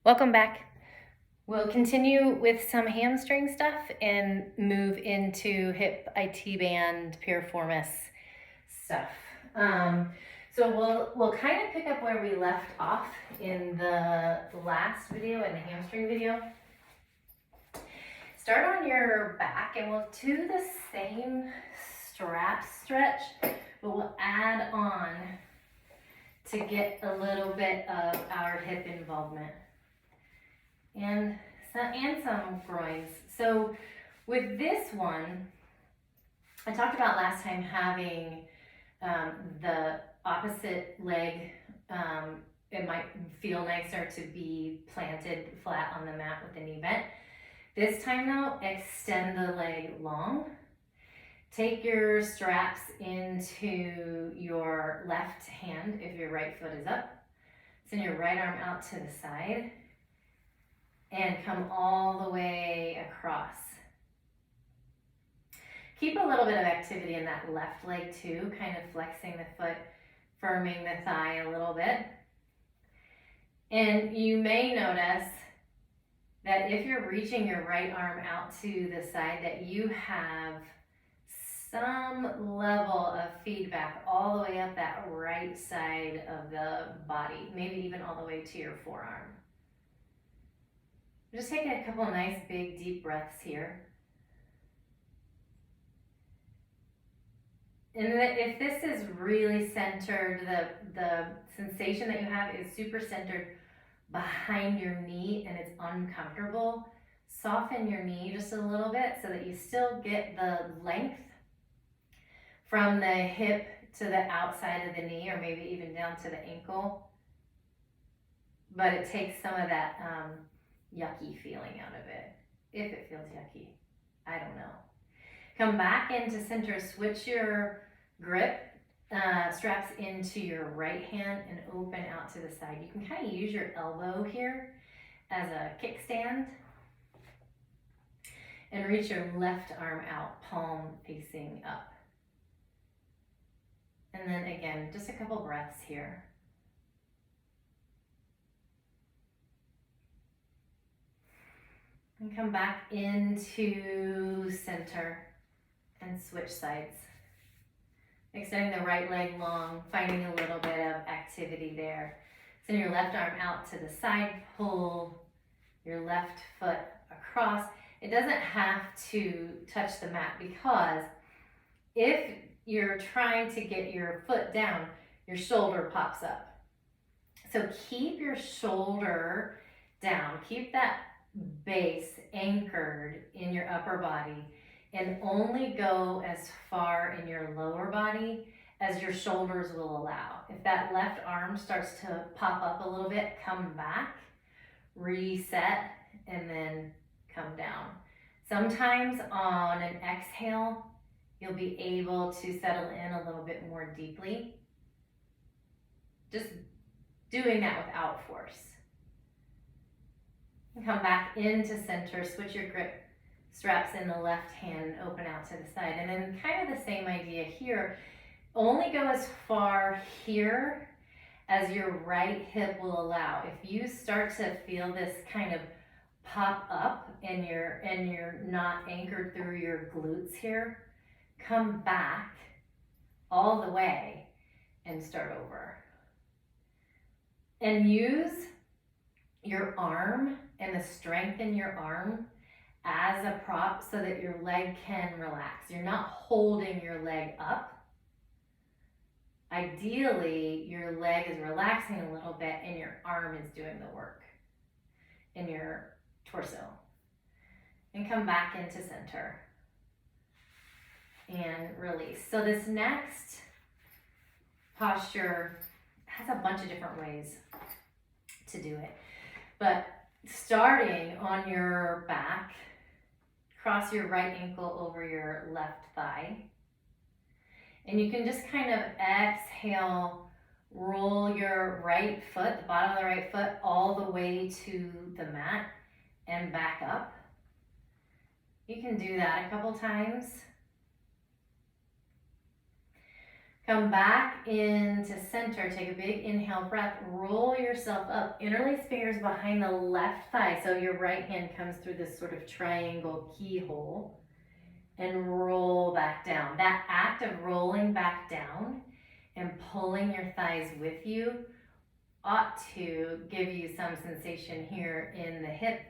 Welcome back. We'll continue with some hamstring stuff and move into hip IT band piriformis stuff. So we'll kind of pick up where we left off in the last video, in the hamstring video. Start on your back and we'll do the same strap stretch, but we'll add on to get a little bit of our hip involvement and some groins. So with this one, I talked about last time having the opposite leg, it might feel nicer to be planted flat on the mat with the knee bent. This time though, extend the leg long. Take your straps into your left hand if your right foot is up. Send your right arm out to the side and come all the way across. Keep a little bit of activity in that left leg too, kind of flexing the foot, firming the thigh a little bit. And you may notice that if you're reaching your right arm out to the side, that you have some level of feedback all the way up that right side of the body, maybe even all the way to your forearm. Just taking a couple nice big deep breaths here. And if this is really centered, the sensation that you have is super centered behind your knee and it's uncomfortable, soften your knee just a little bit so that you still get the length from the hip to the outside of the knee, or maybe even down to the ankle. But it takes some of that yucky feeling out of it, if it feels yucky. I don't know. Come back into center, switch your grip, straps into your right hand and open out to the side. You can kind of use your elbow here as a kickstand and reach your left arm out, palm facing up. And then again, just a couple breaths here. And come back into center and switch sides. Extending the right leg long, finding a little bit of activity there. Send your left arm out to the side, pull your left foot across. It doesn't have to touch the mat, because if you're trying to get your foot down, your shoulder pops up. So keep your shoulder down, keep that base anchored in your upper body, and only go as far in your lower body as your shoulders will allow. If that left arm starts to pop up a little bit, come back, reset, and then come down. Sometimes on an exhale, you'll be able to settle in a little bit more deeply. Just doing that without force. Come back into center, switch your grip, straps in the left hand, open out to the side. And then kind of the same idea here. Only go as far here as your right hip will allow. If you start to feel this kind of pop up and you're not anchored through your glutes here, come back all the way and start over. And use your arm and the strength in your arm as a prop so that your leg can relax. You're not holding your leg up. Ideally, your leg is relaxing a little bit and your arm is doing the work in your torso. And come back into center and release. So this next posture has a bunch of different ways to do it. But starting on your back, cross your right ankle over your left thigh. And you can just kind of exhale, roll your right foot, the bottom of the right foot, all the way to the mat and back up. You can do that a couple times. Come back into center, take a big inhale breath, roll yourself up, interlace fingers behind the left thigh, so your right hand comes through this sort of triangle keyhole, and roll back down. That act of rolling back down and pulling your thighs with you ought to give you some sensation here in the hip.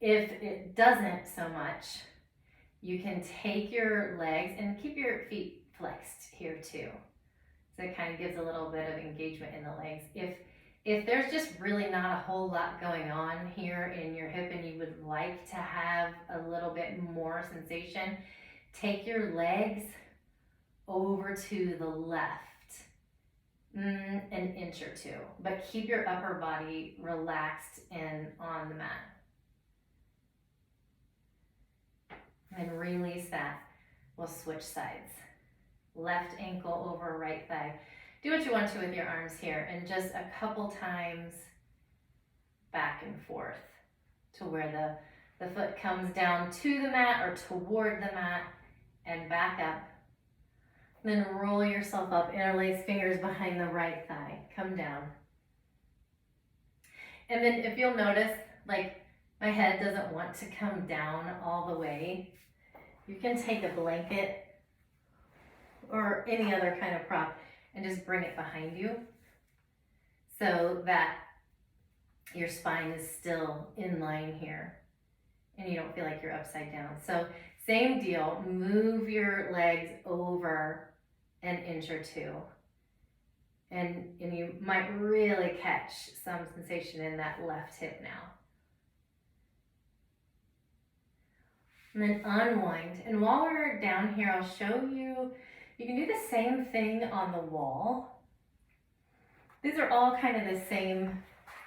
If it doesn't so much, you can take your legs and keep your feet flexed here too. So it kind of gives a little bit of engagement in the legs. If there's just really not a whole lot going on here in your hip and you would like to have a little bit more sensation, take your legs over to the left, an inch or two, but keep your upper body relaxed and on the mat. And release that. We'll switch sides. Left ankle over right thigh. Do what you want to with your arms here, and just a couple times back and forth to where the foot comes down to the mat or toward the mat and back up. Then roll yourself up, interlace fingers behind the right thigh, come down. And then if you'll notice, like my head doesn't want to come down all the way, you can take a blanket or any other kind of prop and just bring it behind you so that your spine is still in line here and you don't feel like you're upside down. So same deal, move your legs over an inch or two and you might really catch some sensation in that left hip now. And then unwind. And while we're down here, I'll show you, you can do the same thing on the wall. These are all kind of the same,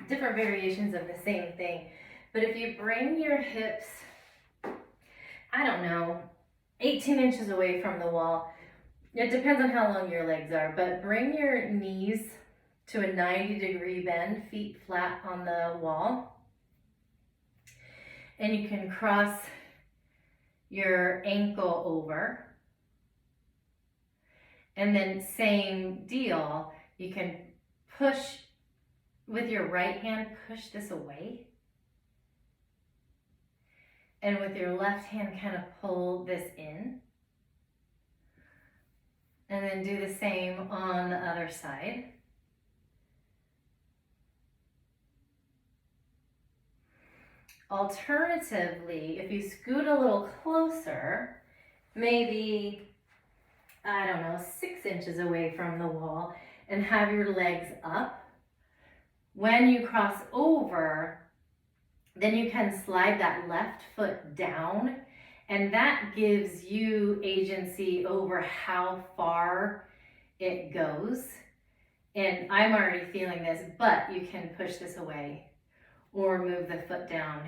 different variations of the same thing. But if you bring your hips, I don't know, 18 inches away from the wall, it depends on how long your legs are, but bring your knees to a 90-degree bend, feet flat on the wall. And you can cross your ankle over. And then same deal, you can push with your right hand, push this away. And with your left hand, kind of pull this in. And then do the same on the other side. Alternatively, if you scoot a little closer, maybe, I don't know, 6 inches away from the wall and have your legs up, when you cross over, then you can slide that left foot down, and that gives you agency over how far it goes. And I'm already feeling this, but you can push this away or move the foot down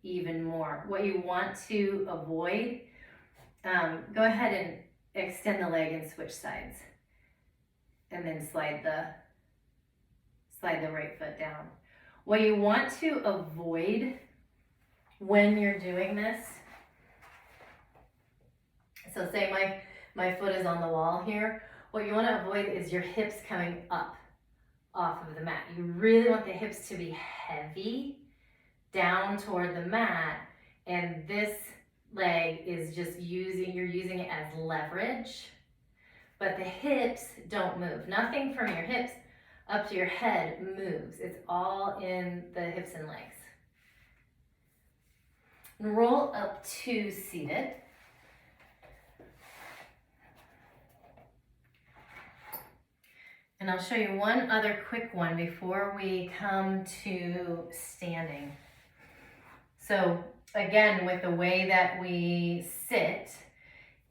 even more. What you want to avoid, go ahead and extend the leg and switch sides. And then slide the right foot down. What you want to avoid when you're doing this, so say my foot is on the wall here, what you want to avoid is your hips coming up off of the mat. You really want the hips to be heavy down toward the mat, and this leg is just you're using it as leverage, but the hips don't move. Nothing from your hips up to your head moves. It's all in the hips and legs. Roll up to seated. And I'll show you one other quick one before we come to standing. So again, with the way that we sit,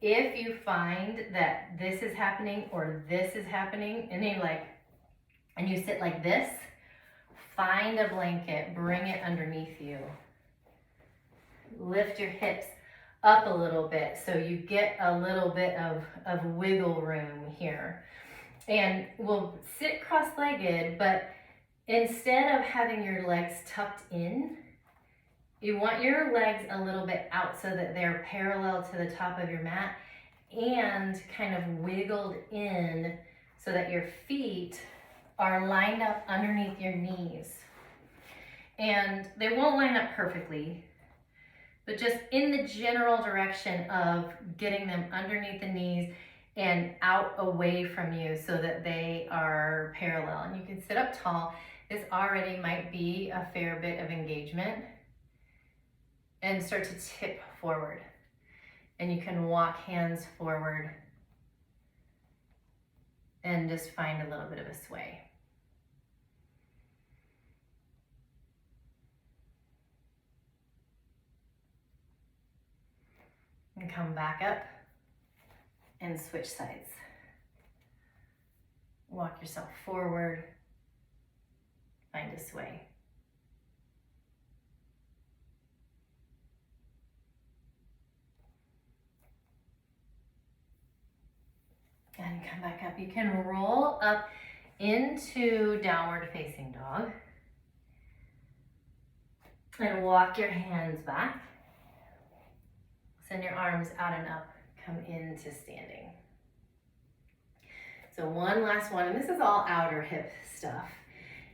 if you find that this is happening or this is happening, and you sit like this, find a blanket, bring it underneath you. Lift your hips up a little bit so you get a little bit of wiggle room here. And we'll sit cross-legged, but instead of having your legs tucked in, you want your legs a little bit out so that they're parallel to the top of your mat, and kind of wiggled in so that your feet are lined up underneath your knees. And they won't line up perfectly, but just in the general direction of getting them underneath the knees and out away from you so that they are parallel. And you can sit up tall. This already might be a fair bit of engagement. And start to tip forward. And you can walk hands forward and just find a little bit of a sway. And come back up and switch sides. Walk yourself forward, find a sway. And come back up. You can roll up into downward facing dog. And walk your hands back. Send your arms out and up. Come into standing. So one last one, and this is all outer hip stuff.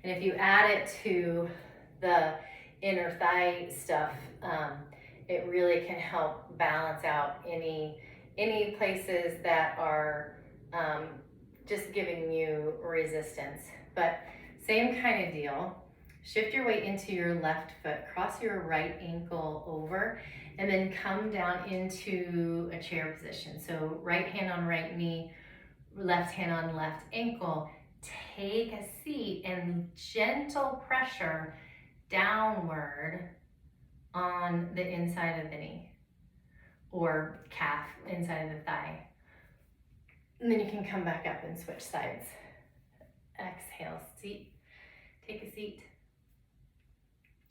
And if you add it to the inner thigh stuff, it really can help balance out any places that are just giving you resistance. But same kind of deal. Shift your weight into your left foot, cross your right ankle over, and then come down into a chair position. So right hand on right knee, left hand on left ankle. Take a seat and gentle pressure downward on the inside of the knee or calf, inside of the thigh. And then you can come back up and switch sides. Exhale, seat, take a seat.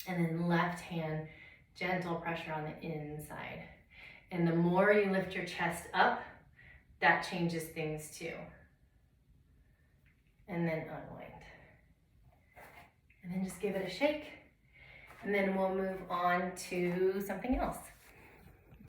And then left hand, gentle pressure on the inside. And the more you lift your chest up, that changes things too. And then unwind. And then just give it a shake. And then we'll move on to something else.